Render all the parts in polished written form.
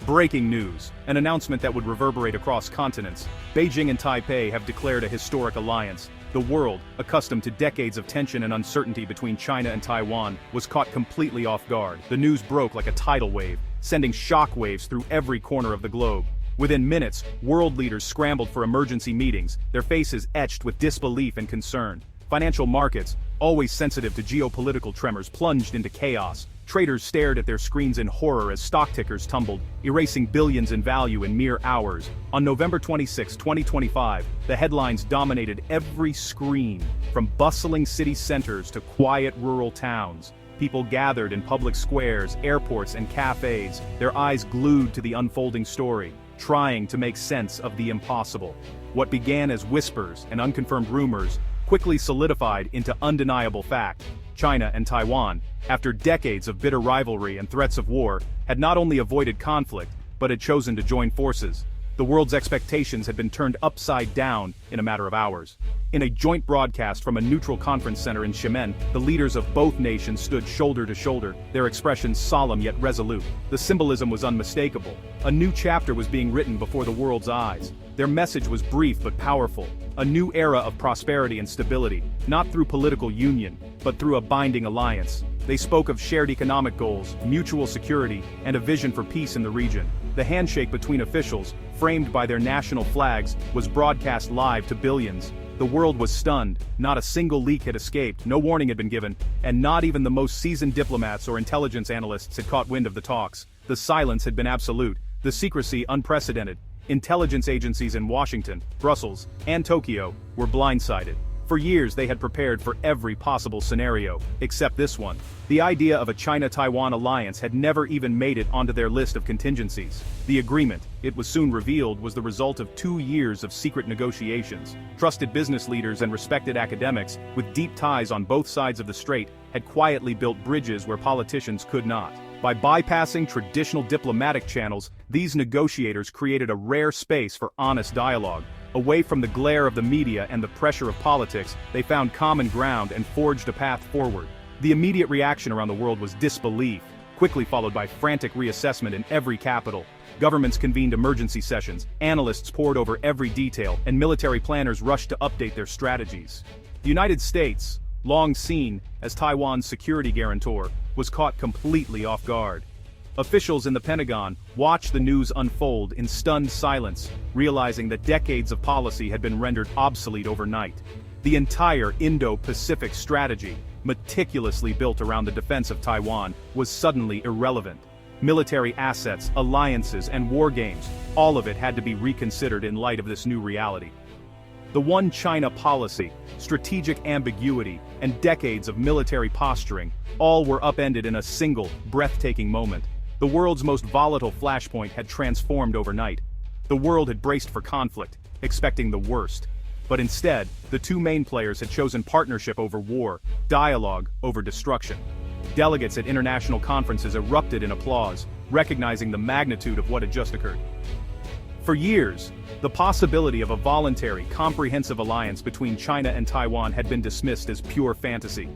Breaking news, an announcement that would reverberate across continents. Beijing and Taipei have declared a historic alliance. The world, accustomed to decades of tension and uncertainty between China and Taiwan, was caught completely off guard. The news broke like a tidal wave, sending shockwaves through every corner of the globe. Within minutes, world leaders scrambled for emergency meetings, their faces etched with disbelief and concern. Financial markets, always sensitive to geopolitical tremors, plunged into chaos. Traders stared at their screens in horror as stock tickers tumbled, erasing billions in value in mere hours. On November 26, 2025, the headlines dominated every screen, from bustling city centers to quiet rural towns. People gathered in public squares, airports, and cafes, their eyes glued to the unfolding story, trying to make sense of the impossible. What began as whispers and unconfirmed rumors quickly solidified into undeniable fact. China and Taiwan, after decades of bitter rivalry and threats of war, had not only avoided conflict, but had chosen to join forces. The world's expectations had been turned upside down in a matter of hours. In a joint broadcast from a neutral conference center in Xiamen, the leaders of both nations stood shoulder to shoulder, their expressions solemn yet resolute. The symbolism was unmistakable. A new chapter was being written before the world's eyes. Their message was brief but powerful. A new era of prosperity and stability, not through political union, but through a binding alliance. They spoke of shared economic goals, mutual security, and a vision for peace in the region. The handshake between officials, framed by their national flags, was broadcast live to billions. The world was stunned. Not a single leak had escaped, no warning had been given, and not even the most seasoned diplomats or intelligence analysts had caught wind of the talks. The silence had been absolute, the secrecy unprecedented. Intelligence agencies in Washington, Brussels, and Tokyo were blindsided. For years they had prepared for every possible scenario, except this one. The idea of a China-Taiwan alliance had never even made it onto their list of contingencies. The agreement, it was soon revealed, was the result of 2 years of secret negotiations. Trusted business leaders and respected academics, with deep ties on both sides of the strait, had quietly built bridges where politicians could not. By bypassing traditional diplomatic channels, these negotiators created a rare space for honest dialogue. Away from the glare of the media and the pressure of politics, they found common ground and forged a path forward. The immediate reaction around the world was disbelief, quickly followed by frantic reassessment in every capital. Governments convened emergency sessions, analysts pored over every detail, and military planners rushed to update their strategies. The United States, long seen as Taiwan's security guarantor, was caught completely off guard. Officials in the Pentagon watched the news unfold in stunned silence, realizing that decades of policy had been rendered obsolete overnight. The entire Indo-Pacific strategy, meticulously built around the defense of Taiwan, was suddenly irrelevant. Military assets, alliances, and war games, all of it had to be reconsidered in light of this new reality. The One China policy, strategic ambiguity, and decades of military posturing, all were upended in a single, breathtaking moment. The world's most volatile flashpoint had transformed overnight. The world had braced for conflict, expecting the worst. But instead, the two main players had chosen partnership over war, dialogue over destruction. Delegates at international conferences erupted in applause, recognizing the magnitude of what had just occurred. For years, the possibility of a voluntary, comprehensive alliance between China and Taiwan had been dismissed as pure fantasy.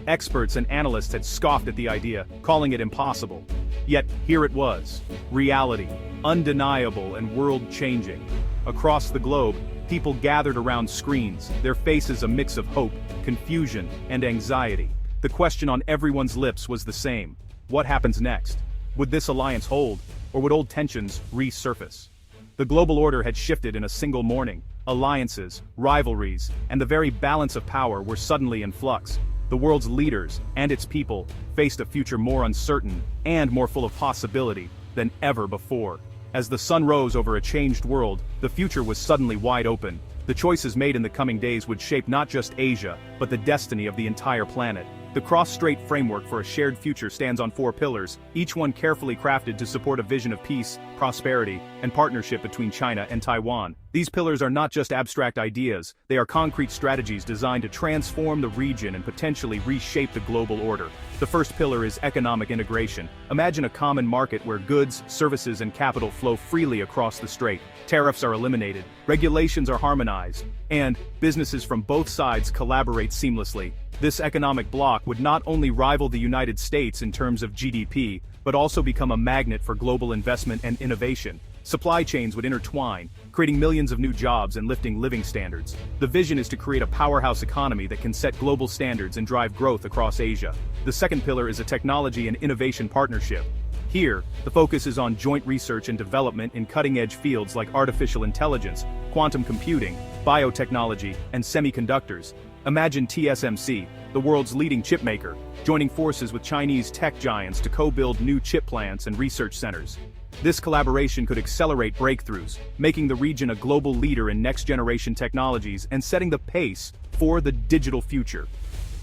Experts and analysts had scoffed at the idea, calling it impossible. Yet, here it was. Reality, undeniable and world-changing. Across the globe, people gathered around screens, their faces a mix of hope, confusion, and anxiety. The question on everyone's lips was the same. What happens next? Would this alliance hold, or would old tensions resurface? The global order had shifted in a single morning. Alliances, rivalries, and the very balance of power were suddenly in flux. The world's leaders and its people faced a future more uncertain and more full of possibility than ever before. As the sun rose over a changed world, the future was suddenly wide open. The choices made in the coming days would shape not just Asia, but the destiny of the entire planet. The cross-strait framework for a shared future stands on 4 pillars, each one carefully crafted to support a vision of peace, prosperity, and partnership between China and Taiwan. These pillars are not just abstract ideas, they are concrete strategies designed to transform the region and potentially reshape the global order. The first pillar is economic integration. Imagine a common market where goods, services, and capital flow freely across the strait. Tariffs are eliminated, regulations are harmonized, and businesses from both sides collaborate seamlessly. This economic bloc would not only rival the United States in terms of GDP, but also become a magnet for global investment and innovation. Supply chains would intertwine, creating millions of new jobs and lifting living standards. The vision is to create a powerhouse economy that can set global standards and drive growth across Asia. The second pillar is a technology and innovation partnership. Here, the focus is on joint research and development in cutting-edge fields like artificial intelligence, quantum computing, biotechnology, and semiconductors. Imagine TSMC, the world's leading chipmaker, joining forces with Chinese tech giants to co-build new chip plants and research centers. This collaboration could accelerate breakthroughs, making the region a global leader in next-generation technologies and setting the pace for the digital future.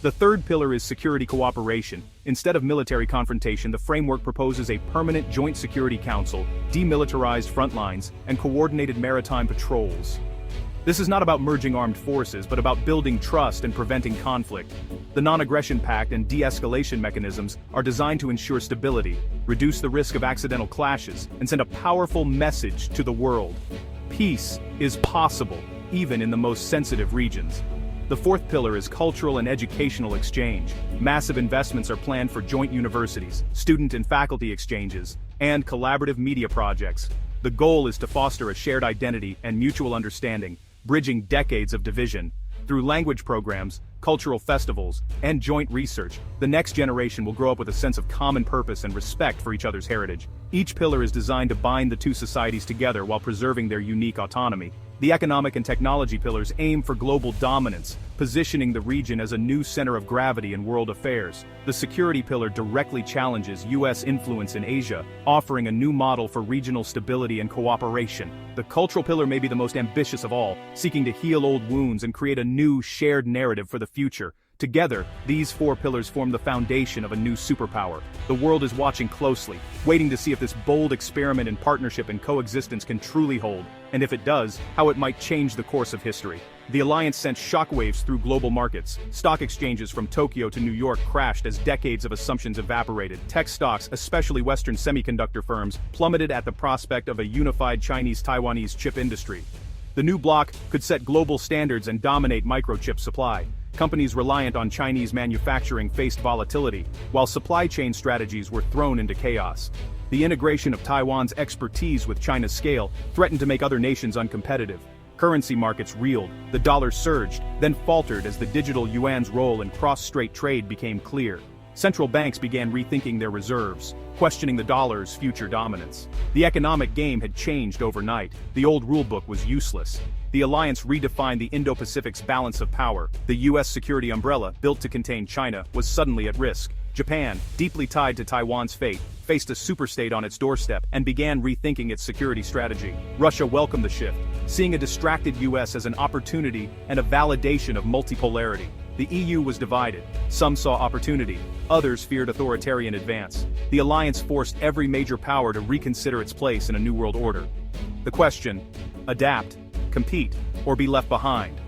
The third pillar is security cooperation. Instead of military confrontation, the framework proposes a permanent joint security council, demilitarized front lines, and coordinated maritime patrols. This is not about merging armed forces, but about building trust and preventing conflict. The non-aggression pact and de-escalation mechanisms are designed to ensure stability, reduce the risk of accidental clashes, and send a powerful message to the world. Peace is possible, even in the most sensitive regions. The fourth pillar is cultural and educational exchange. Massive investments are planned for joint universities, student and faculty exchanges, and collaborative media projects. The goal is to foster a shared identity and mutual understanding, bridging decades of division. Through language programs, cultural festivals, and joint research, the next generation will grow up with a sense of common purpose and respect for each other's heritage. Each pillar is designed to bind the two societies together while preserving their unique autonomy. The economic and technology pillars aim for global dominance, positioning the region as a new center of gravity in world affairs. The security pillar directly challenges U.S. influence in Asia, offering a new model for regional stability and cooperation. The cultural pillar may be the most ambitious of all, seeking to heal old wounds and create a new shared narrative for the future. Together, these four pillars form the foundation of a new superpower. The world is watching closely, waiting to see if this bold experiment in partnership and coexistence can truly hold, and if it does, how it might change the course of history. The alliance sent shockwaves through global markets. Stock exchanges from Tokyo to New York crashed as decades of assumptions evaporated. Tech stocks, especially Western semiconductor firms, plummeted at the prospect of a unified Chinese-Taiwanese chip industry. The new bloc could set global standards and dominate microchip supply. Companies reliant on Chinese manufacturing faced volatility, while supply chain strategies were thrown into chaos. The integration of Taiwan's expertise with China's scale threatened to make other nations uncompetitive. Currency markets reeled, the dollar surged, then faltered as the digital yuan's role in cross-strait trade became clear. Central banks began rethinking their reserves, questioning the dollar's future dominance. The economic game had changed overnight. The old rulebook was useless. The alliance redefined the Indo-Pacific's balance of power. The U.S. security umbrella, built to contain China, was suddenly at risk. Japan, deeply tied to Taiwan's fate, faced a superstate on its doorstep and began rethinking its security strategy. Russia welcomed the shift, seeing a distracted U.S. as an opportunity and a validation of multipolarity. The EU was divided. Some saw opportunity, others feared authoritarian advance. The alliance forced every major power to reconsider its place in a new world order. The question: adapt, compete, or be left behind?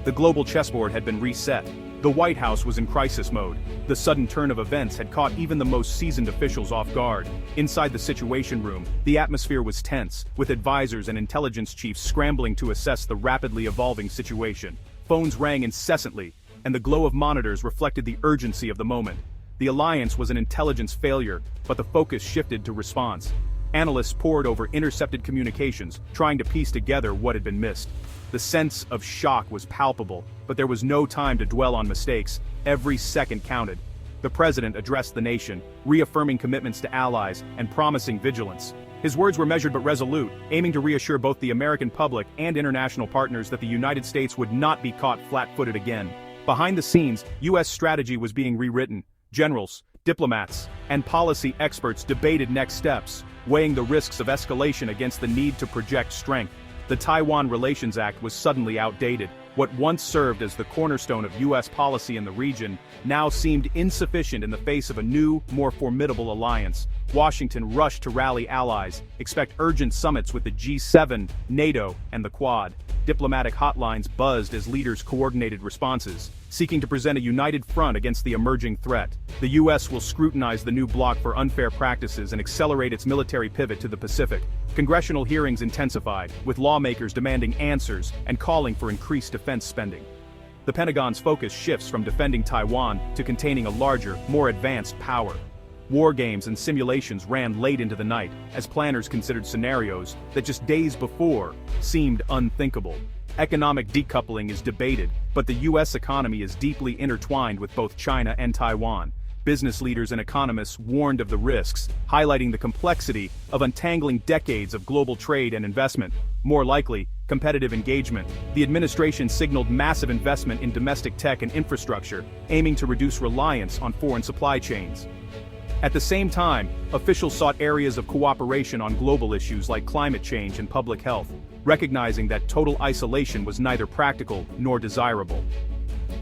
The global chessboard had been reset. The White House was in crisis mode. The sudden turn of events had caught even the most seasoned officials off guard. Inside the Situation Room, the atmosphere was tense, with advisors and intelligence chiefs scrambling to assess the rapidly evolving situation. Phones rang incessantly, and the glow of monitors reflected the urgency of the moment. The alliance was an intelligence failure, but the focus shifted to response. Analysts pored over intercepted communications, trying to piece together what had been missed. The sense of shock was palpable, but there was no time to dwell on mistakes. Every second counted. The president addressed the nation, reaffirming commitments to allies and promising vigilance. His words were measured but resolute, aiming to reassure both the American public and international partners that the United States would not be caught flat-footed again. Behind the scenes, U.S. strategy was being rewritten. Generals, diplomats, and policy experts debated next steps, weighing the risks of escalation against the need to project strength. The Taiwan Relations Act was suddenly outdated. What once served as the cornerstone of U.S. policy in the region now seemed insufficient in the face of a new, more formidable alliance. Washington rushed to rally allies, expect urgent summits with the G7, NATO, and the Quad. Diplomatic hotlines buzzed as leaders coordinated responses, seeking to present a united front against the emerging threat. The U.S. will scrutinize the new bloc for unfair practices and accelerate its military pivot to the Pacific. Congressional hearings intensified, with lawmakers demanding answers and calling for increased defense spending. The Pentagon's focus shifts from defending Taiwan to containing a larger, more advanced power. War games and simulations ran late into the night, as planners considered scenarios that just days before seemed unthinkable. Economic decoupling is debated, but the US economy is deeply intertwined with both China and Taiwan. Business leaders and economists warned of the risks, highlighting the complexity of untangling decades of global trade and investment. More likely, competitive engagement. The administration signaled massive investment in domestic tech and infrastructure, aiming to reduce reliance on foreign supply chains. At the same time, officials sought areas of cooperation on global issues like climate change and public health, recognizing that total isolation was neither practical nor desirable.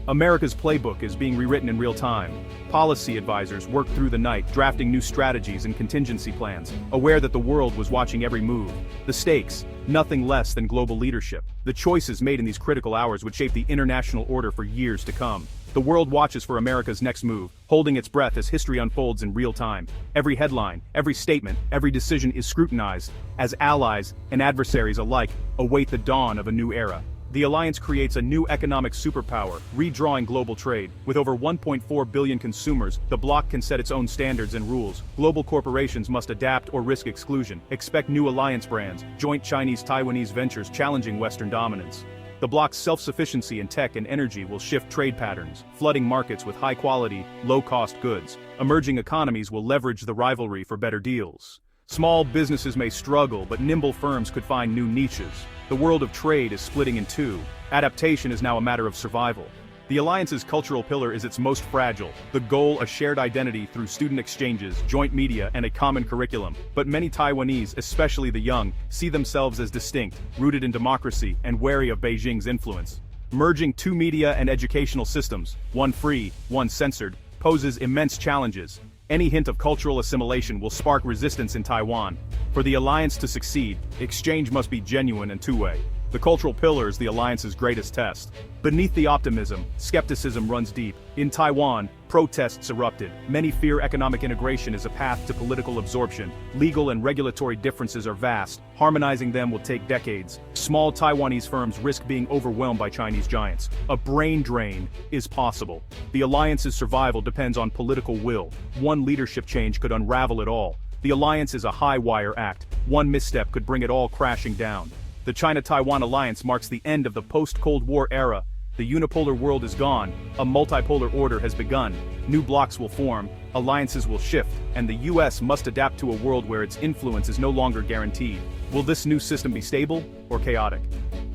America's playbook is being rewritten in real time. Policy advisors worked through the night, drafting new strategies and contingency plans, aware that the world was watching every move. The stakes, nothing less than global leadership. The choices made in these critical hours would shape the international order for years to come. The world watches for America's next move, holding its breath as history unfolds in real time. Every headline, every statement, every decision is scrutinized, as allies and adversaries alike await the dawn of a new era. The alliance creates a new economic superpower, redrawing global trade. With over 1.4 billion consumers, the bloc can set its own standards and rules. Global corporations must adapt or risk exclusion. Expect new alliance brands, joint Chinese-Taiwanese ventures challenging Western dominance. The bloc's self-sufficiency in tech and energy will shift trade patterns, flooding markets with high-quality, low-cost goods. Emerging economies will leverage the rivalry for better deals. Small businesses may struggle, but nimble firms could find new niches. The world of trade is splitting in two. Adaptation is now a matter of survival. The alliance's cultural pillar is its most fragile, the goal a shared identity through student exchanges, joint media, and a common curriculum. But many Taiwanese, especially the young, see themselves as distinct, rooted in democracy, and wary of Beijing's influence. Merging two media and educational systems, one free, one censored, poses immense challenges. Any hint of cultural assimilation will spark resistance in Taiwan. For the alliance to succeed, exchange must be genuine and two-way. The cultural pillar is the alliance's greatest test. Beneath the optimism, skepticism runs deep. In Taiwan, protests erupted. Many fear economic integration is a path to political absorption. Legal and regulatory differences are vast. Harmonizing them will take decades. Small Taiwanese firms risk being overwhelmed by Chinese giants. A brain drain is possible. The alliance's survival depends on political will. One leadership change could unravel it all. The alliance is a high-wire act. One misstep could bring it all crashing down. The China-Taiwan alliance marks the end of the post-Cold War era. The unipolar world is gone, a multipolar order has begun. New blocs will form, alliances will shift, and the US must adapt to a world where its influence is no longer guaranteed. Will this new system be stable or chaotic?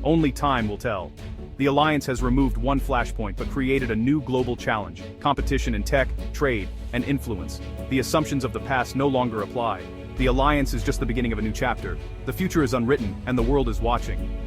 Only time will tell. The alliance has removed one flashpoint but created a new global challenge: competition in tech, trade, and influence. The assumptions of the past no longer apply. The alliance is just the beginning of a new chapter. The future is unwritten, and the world is watching.